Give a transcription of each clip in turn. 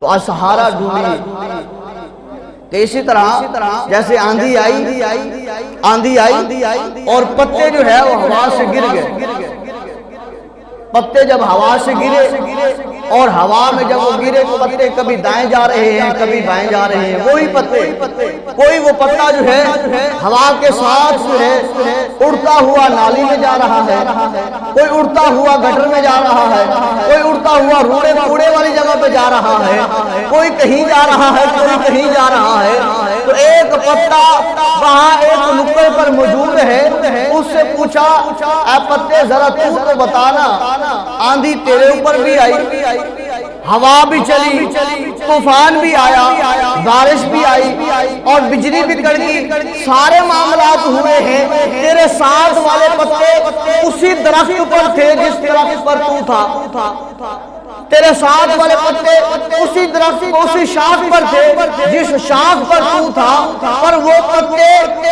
تو آج سہارا ڈھونڈی کہ اسی طرح جیسے آندھی آئی اور پتے جو ہے وہ ہوا سے گر گئے. پتے جب ہوا سے گرے اور ہوا میں جب وہ گرے تو پتے کبھی دائیں جا رہے ہیں کبھی بائیں جا رہے ہیں. وہی پتے کوئی وہ پتا جو ہے ہوا کے ساتھ جو ہے اڑتا ہوا نالی میں جا رہا ہے, کوئی اڑتا ہوا گٹر میں جا رہا ہے, کوئی اڑتا ہوا روڑے کوڑے والی جگہ پہ جا رہا ہے, کوئی کہیں جا رہا ہے کوئی کہیں جا رہا ہے. تو ایک پتا وہاں ایک نکڑ پر موجود ہے, اس سے پوچھا اے پتے ذرا تو بتانا آندھی تیرے اوپر بھی آئی, ہوا بھی چلی, طوفان بھی آیا, بارش بھی آئی اور بجلی بھی کڑکی, سارے معاملات ہوئے ہیں, تیرے ساتھ والے پتے اسی درخت پر تھے جس درخت پر تو تھا, تیرے ساتھ والے پتے اسی درخت اسی شاخ پر تھے جس شاخ پر تو تھا, پر وہ پتے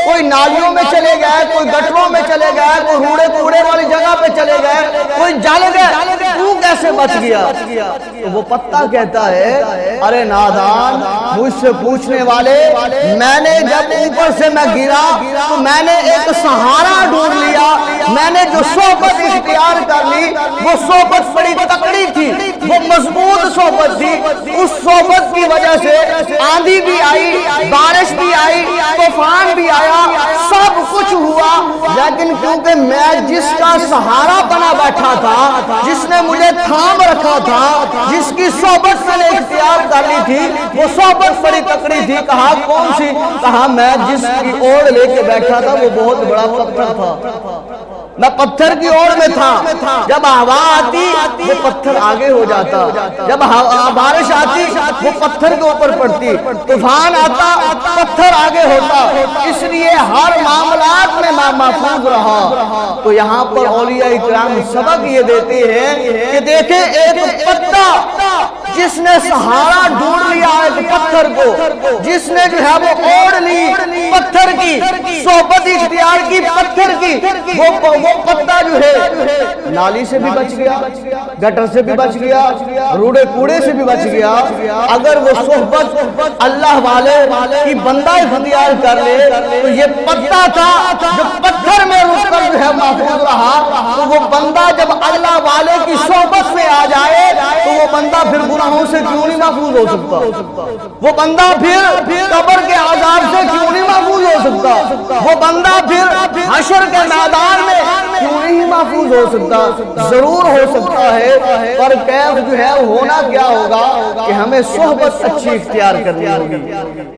کوئی نالیوں میں چلے گئے, کوئی گٹروں میں چلے گئے, کوئی روڑے کوڑے والی جگہ پہ چلے گئے, کوئی جل گئے, تو کیسے بچ گیا؟ تو وہ پتا کہتا ہے ارے نادان مجھ سے پوچھنے والے, میں نے جب اوپر سے میں گرا تو میں نے ایک سہارا ڈھونڈ لیا, میں نے جو صحبت اختیار کر لی وہ صحبت بڑی تکڑی تھی, وہ مضبوط صحبت تھی. اس صحبت کی وجہ سے آندھی بھی آئی, بارش بھی آئی, طوفان بھی آیا, سب کچھ ہوا, لیکن کیونکہ میں جس کا سہارا بنا بیٹھا تھا, جس نے مجھے تھام رکھا تھا, جس کی صحبت میں نے اختیار کر لی تھی, وہ صحبت بڑی تکڑی تھی. کہا کون سی؟ کہا میں جس کی اوڑ لے کے بیٹھا تھا وہ بہت بڑا پتھر تھا, میں پتھر کی اوڑ میں تھا. جب ہوا آتی وہ پتھر آگے ہو جاتا, جب بارش آتی وہ پتھر کے اوپر پڑتی, طوفان آتا پتھر آگے ہوتا, اس لیے ہر معاملات میں محفوظ رہا. تو یہاں پر اولیاء اکرام سبق یہ دیتے ہیں کہ دیکھیں ایک پتا جس نے سہارا ڈھونڈ لیا ایک پتھر کو, جس نے جو ہے وہ اوڑ لی پتھر کی, صحبت اختیار کی پتھر کی, وہ پتا جو ہے نالی سے بھی بچ گیا, گٹر سے بھی بچ گیا, روڑے کوڑے سے بھی بچ گیا. اگر وہ صحبت اللہ والے کی بندہ اختیار کر لے تو یہ پتا تھا جو پتھر میں رک کر جو ہے محفوظ رہا, تو وہ بندہ جب اللہ والے کی صحبت میں آ جائے تو وہ بندہ پھر گناہوں سے کیوں نہیں محفوظ ہو سکتا, وہ بندہ پھر قبر کے عذاب سے کیوں نہیں محفوظ ہو سکتا, وہ بندہ پھر حشر کے میدان میں کیوں نہیں محفوظ ہو سکتا؟ ضرور ہو سکتا ہے, پر کیف جو ہے ہونا کیا ہوگا کہ ہمیں صحبت اچھی اختیار کرنی ہوگی.